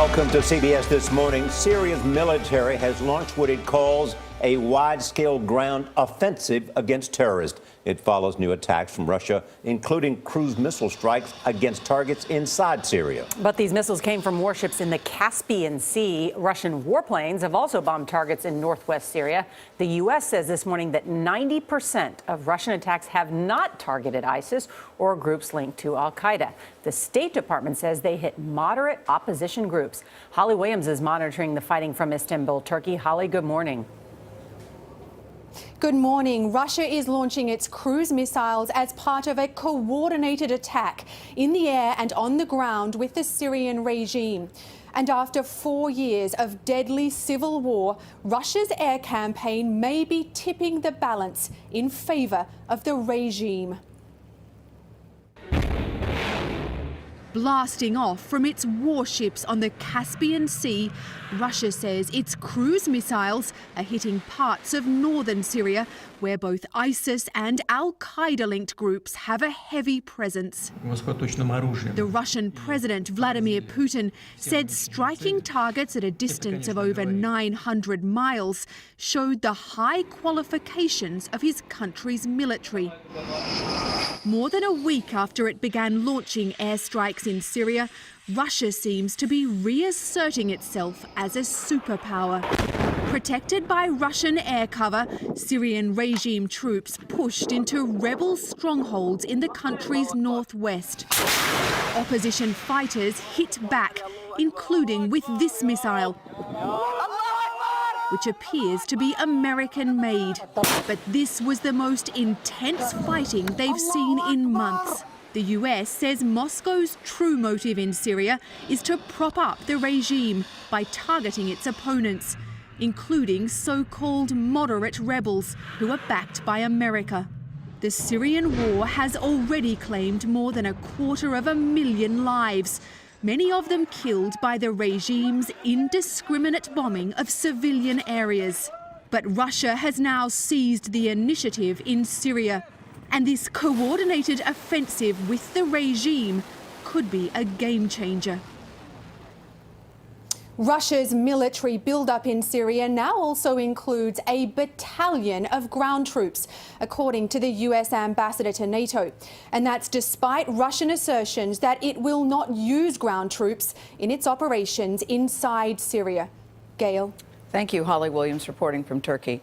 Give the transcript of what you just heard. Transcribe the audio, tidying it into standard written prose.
Welcome to CBS This Morning. Syria's military has launched what it calls a wide-scale ground offensive against terrorists. It follows new attacks from Russia, including cruise missile strikes against targets inside Syria. But these missiles came from warships in the Caspian Sea. Russian warplanes have also bombed targets in northwest Syria. The U.S. says this morning that 90% of Russian attacks have not targeted ISIS or groups linked to al-Qaeda. The State Department says they hit moderate opposition groups. Holly Williams is monitoring the fighting from Istanbul, Turkey. Holly, good morning. Good morning. Russia is launching its cruise missiles as part of a coordinated attack in the air and on the ground with the Syrian regime. And after 4 years of deadly civil war, Russia's air campaign may be tipping the balance in favour of the regime. Blasting off from its warships on the Caspian Sea, Russia says its cruise missiles are hitting parts of northern Syria, where both ISIS and al-Qaeda-linked groups have a heavy presence. The Russian President Vladimir Putin said striking targets at a distance of over 900 miles showed the high qualifications of his country's military. More than a week after it began launching airstrikes in Syria, Russia seems to be reasserting itself as a superpower. Protected by Russian air cover, Syrian regime troops pushed into rebel strongholds in the country's northwest. Opposition fighters hit back, including with this missile, which appears to be American-made. But this was the most intense fighting they've seen in months. The US says Moscow's true motive in Syria is to prop up the regime by targeting its opponents, including so-called moderate rebels who are backed by America. The Syrian war has already claimed more than 250,000 lives, many of them killed by the regime's indiscriminate bombing of civilian areas. But Russia has now seized the initiative in Syria, and this coordinated offensive with the regime could be a game changer. Russia's military build-up in Syria now also includes a battalion of ground troops, according to the US ambassador to NATO. And that's despite Russian assertions that it will not use ground troops in its operations inside Syria. Gail. Thank you, Holly Williams, reporting from Turkey.